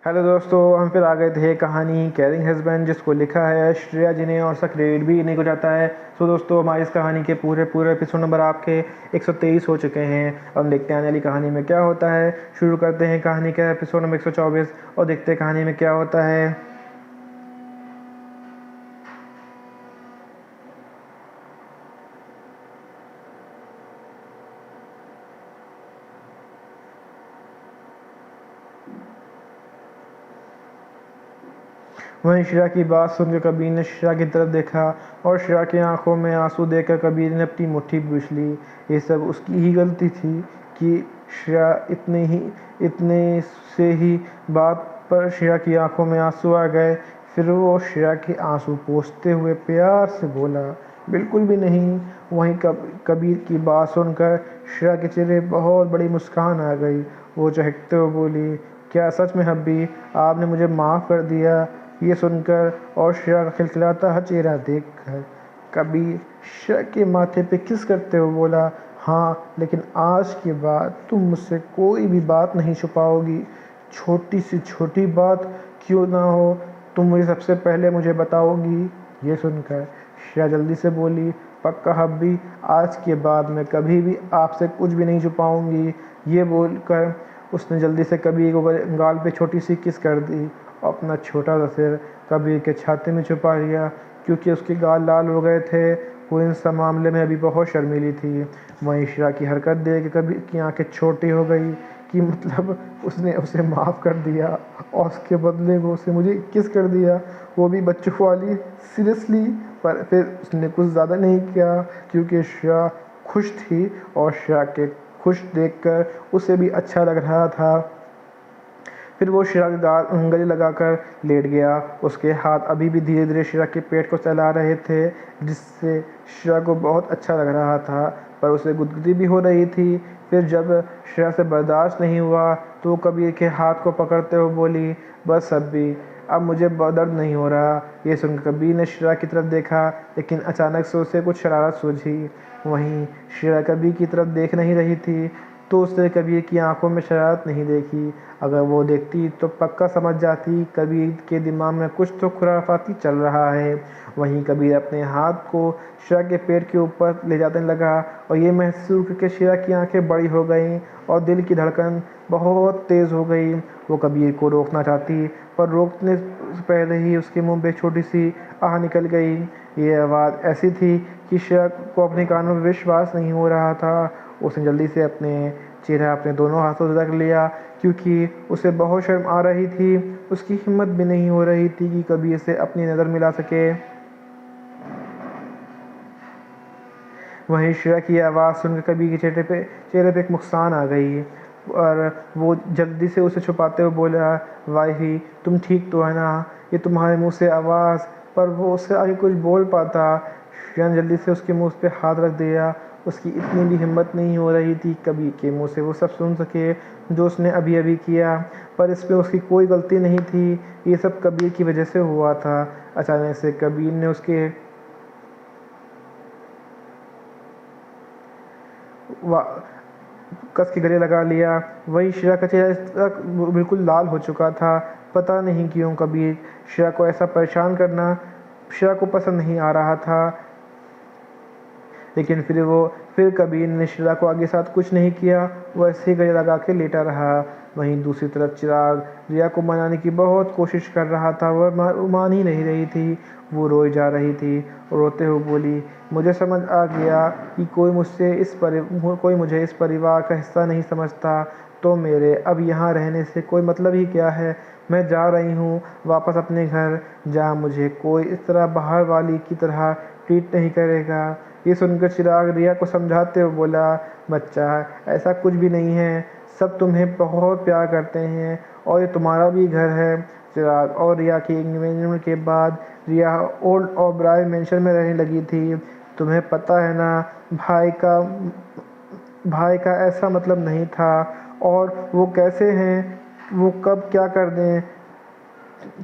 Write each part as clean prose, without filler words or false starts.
Hello दोस्तों, हम फिर आ गए थे कहानी केयरिंग हस्बैंड, जिसको लिखा है श्रेया जी ने और उसका क्रेडिट भी इन्हीं को जाता है। सो दोस्तों, हमारी इस कहानी के पूरे पूरे एपिसोड नंबर आपके 123 हो चुके हैं। अब हम देखते हैं आने वाली कहानी में क्या होता है। शुरू करते हैं कहानी का एपिसोड नंबर 124 और देखते हैं कहानी में क्या होता है। वहीं श्रेया की बात सुनकर कबीर ने श्रेया की तरफ देखा और श्रेया की आंखों में आंसू देखकर कबीर ने अपनी मुट्ठी पूछ ली। ये सब उसकी ही गलती थी कि श्रेया इतने से ही बात पर श्रेया की आंखों में आंसू आ गए। फिर वो श्रेया के आंसू पोंछते हुए प्यार से बोला, बिल्कुल भी नहीं। वहीं कबीर की बात सुनकर श्रेया के चेहरे बहुत बड़ी मुस्कान आ गई। वो चहकते हुए बोली, क्या सच में हब्बी आपने मुझे माफ़ कर दिया? ये सुनकर और श्रेया का खिलखिलाता चेहरा देखकर कबीर श्रेया के माथे पे किस करते हुए बोला, हाँ, लेकिन आज के बाद तुम मुझसे कोई भी बात नहीं छुपाओगी। छोटी सी छोटी बात क्यों ना हो, तुम मुझे सबसे पहले मुझे बताओगी। ये सुनकर श्रेया जल्दी से बोली, पक्का हब्बी, आज के बाद मैं कभी भी आपसे कुछ भी नहीं छुपाऊंगी। ये बोलकर उसने जल्दी से कबीर को गाल पे छोटी सी किस कर दी। अपना छोटा सा सिर कबीर के छाती में छुपा लिया क्योंकि उसके गाल लाल हो गए थे। वो इन सब मामले में अभी बहुत शर्मीली थी। वहीं श्रेया की हरकत देख के कबीर की आंखें छोटी हो गई कि मतलब उसने उसे माफ़ कर दिया और उसके बदले वो उसे मुझे किस कर दिया, वो भी बच्चों वाली सीरियसली। पर फिर उसने कुछ ज़्यादा नहीं किया क्योंकि श्रेया खुश थी और श्रेया के खुश देखकर उसे भी अच्छा लग रहा था। फिर वो श्रेया के गले लगाकर लेट गया। उसके हाथ अभी भी धीरे धीरे श्रेया के पेट को चला रहे थे, जिससे श्रेया को बहुत अच्छा लग रहा था, पर उसे गुदगुदी भी हो रही थी। फिर जब श्रेया से बर्दाश्त नहीं हुआ तो वो कबीर के हाथ को पकड़ते हुए बोली, बस अभी अब मुझे दर्द नहीं हो रहा। ये सुनकर कबीर ने श्रेया की तरफ देखा, लेकिन अचानक से उसे कुछ शरारत सूझी। वहीं श्रेया कबीर की तरफ देख नहीं रही थी, तो उसने कबीर की आंखों में शरारत नहीं देखी। अगर वो देखती तो पक्का समझ जाती कबीर के दिमाग में कुछ तो खुराफाती चल रहा है। वहीं कबीर अपने हाथ को श्रेया के पेट के ऊपर ले जाने लगा और ये महसूस करके श्रेया की आंखें बड़ी हो गईं और दिल की धड़कन बहुत तेज़ हो गई। वो कबीर को रोकना चाहती, पर रोकने से पहले ही उसके मुंह पे छोटी सी आह निकल गई। ये आवाज़ ऐसी थी कि श्रेया को अपने कानों में विश्वास नहीं हो रहा था। उसने जल्दी से चेहरा अपने दोनों हाथों से ढक लिया क्योंकि उसे बहुत शर्म आ रही थी। उसकी हिम्मत भी नहीं हो रही थी कि कबीर से अपनी नज़र मिला सके। वहीं श्रेया की आवाज़ सुनकर कबीर के चेहरे पे एक मुस्कान आ गई और वो जल्दी से उसे छुपाते हुए बोला, वाही तुम ठीक तो है ना? ये तुम्हारे मुंह से आवाज़। पर वो उससे आगे कुछ बोल पाता। श्रेया ने जल्दी से उसके मुंह पे हाथ रख दिया। उसकी इतनी भी हिम्मत नहीं हो रही थी कबीर के मुंह से वो सब सुन सके जो उसने अभी अभी किया, पर इसमें उसकी कोई गलती नहीं थी। ये सब कबीर की वजह से हुआ था। अचानक से कबीर ने उसके कस के गले लगा लिया। वहीं श्रेया का चेहरा बिल्कुल लाल हो चुका था। पता नहीं क्यों कबीर श्रेया को ऐसा परेशान करना श्रेया को पसंद नहीं आ रहा था। लेकिन फिर कबीर ने श्रेया को आगे साथ कुछ नहीं किया, वो ऐसे ही गले लगा के लेटा रहा। वहीं दूसरी तरफ चिराग रिया को मनाने की बहुत कोशिश कर रहा था, वह मान ही नहीं रही थी। वो रोई जा रही थी और रोते हुए बोली, मुझे समझ आ गया कि कोई मुझे इस परिवार का हिस्सा नहीं समझता, तो मेरे अब यहाँ रहने से कोई मतलब ही क्या है। मैं जा रही हूँ वापस अपने घर, जहाँ मुझे कोई इस तरह बाहर वाली की तरह ट्रीट नहीं करेगा। ये सुनकर चिराग रिया को समझाते हुए बोला, बच्चा ऐसा कुछ भी नहीं है, सब तुम्हें बहुत प्यार करते हैं और ये तुम्हारा भी घर है। चिराग और रिया की एंगेजमेंट के बाद रिया ओल्ड ओबराय मेंशन में रहने लगी थी। तुम्हें पता है ना, भाई का ऐसा मतलब नहीं था। और वो कैसे हैं, वो कब क्या कर दें,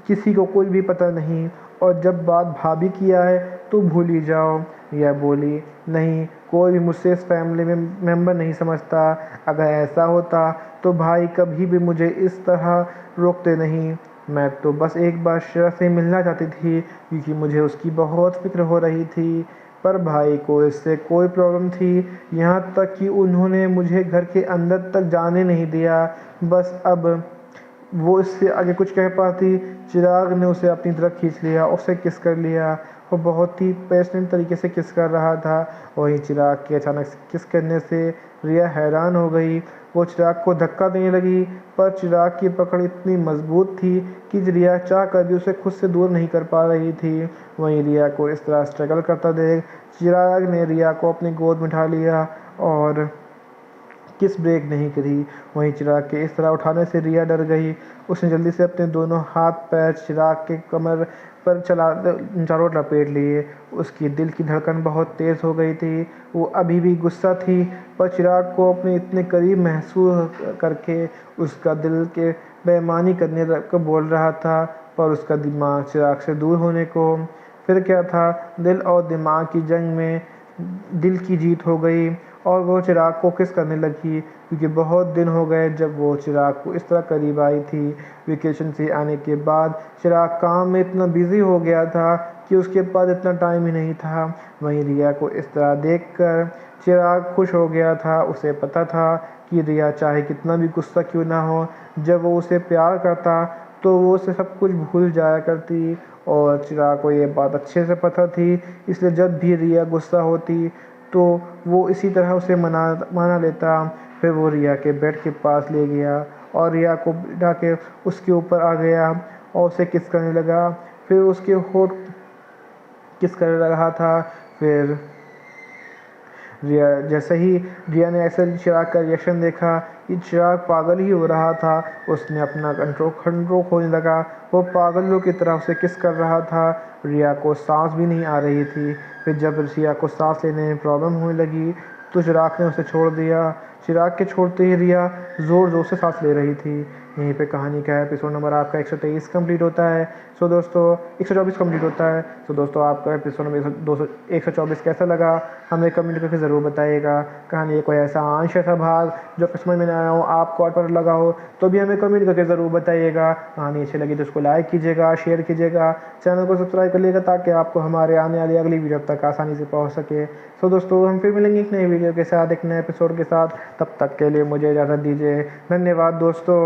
किसी को कुछ भी पता नहीं। और जब बात भाभी की आए तो भूल ही जाओ। रिया बोली, नहीं, कोई भी मुझसे इस फैमिली में मेंबर नहीं समझता। अगर ऐसा होता तो भाई कभी भी मुझे इस तरह रोकते नहीं। मैं तो बस एक बार श्रेया से मिलना चाहती थी क्योंकि मुझे उसकी बहुत फ़िक्र हो रही थी। पर भाई को इससे कोई प्रॉब्लम थी, यहाँ तक कि उन्होंने मुझे घर के अंदर तक जाने नहीं दिया। बस अब वो इससे आगे कुछ कह पाती, चिराग ने उसे अपनी तरफ खींच लिया, उसे किस कर लिया। वो बहुत ही पैशनेट तरीके से किस कर रहा था। वहीं चिराग के अचानक से किस करने से रिया हैरान हो गई। वो चिराग को धक्का देने लगी, पर चिराग की पकड़ इतनी मजबूत थी कि रिया चाह कर भी उसे खुद से दूर नहीं कर पा रही थी। वहीं रिया को इस तरह स्ट्रगल करता देख चिराग ने रिया को अपनी गोद में उठा लिया और किस ब्रेक नहीं करी। वहीं चिराग के इस तरह उठाने से रिया डर गई। उसने जल्दी से अपने दोनों हाथ पैर चिराग के कमर पर चारों ओर लपेट लिए। उसकी दिल की धड़कन बहुत तेज़ हो गई थी। वो अभी भी गुस्सा थी, पर चिराग को अपने इतने करीब महसूस करके उसका दिल के बेईमानी करने को बोल रहा था, पर उसका दिमाग चिराग से दूर होने को। फिर क्या था, दिल और दिमाग की जंग में दिल की जीत हो गई और वो चिराग को किस करने लगी क्योंकि बहुत दिन हो गए जब वो चिराग को इस तरह करीब आई थी। वेकेशन से आने के बाद चिराग काम में इतना बिजी हो गया था कि उसके पास इतना टाइम ही नहीं था। वहीं रिया को इस तरह देखकर चिराग खुश हो गया था। उसे पता था कि रिया चाहे कितना भी गुस्सा क्यों ना हो, जब वो उसे प्यार करता तो वो उसे सब कुछ भूल जाया करती। और चिराग को ये बात अच्छे से पता थी, इसलिए जब भी रिया गुस्सा होती तो वो इसी तरह उसे मना लेता। फिर वो रिया के बेड के पास ले गया और रिया को बिठा के उसके ऊपर आ गया और उसे किस करने लगा। फिर उसके होठ किस कर रहा था। फिर रिया जैसे ही रिया ने ऐसे चिराग का रिएक्शन देखा कि चिराग पागल ही हो रहा था, उसने अपना कंट्रोल खोने लगा। वो पागलों की तरह उसे किस कर रहा था। रिया को सांस भी नहीं आ रही थी। फिर जब रिया को सांस लेने में प्रॉब्लम होने लगी तो चिराग ने उसे छोड़ दिया। चिराग के छोड़ते ही रिया ज़ोर ज़ोर से सांस ले रही थी। यहीं पे कहानी का एपिसोड नंबर आपका 123 कंप्लीट होता है। सो दोस्तों 124 कंप्लीट होता है। सो दोस्तों आपका एपिसोड नंबर 124 कैसा लगा हमें कमेंट करके ज़रूर बताइएगा। कहानी कोई ऐसा अंश ऐसा भाग जो समझ में ना आया हो, आपको और पर लगा हो, तो भी हमें कमेंट करके ज़रूर बताइएगा। कहानी अच्छी लगी तो उसको लाइक कीजिएगा, शेयर कीजिएगा, चैनल को सब्सक्राइब कर लीजिएगा ताकि आपको हमारे आने वाली अगली वीडियो तक आसानी से पहुँच सके। सो दोस्तों हम फिर मिलेंगे एक नई वीडियो के साथ, एक नए एपिसोड के साथ। तब तक के लिए मुझे इजाज़त दीजिए। धन्यवाद दोस्तों।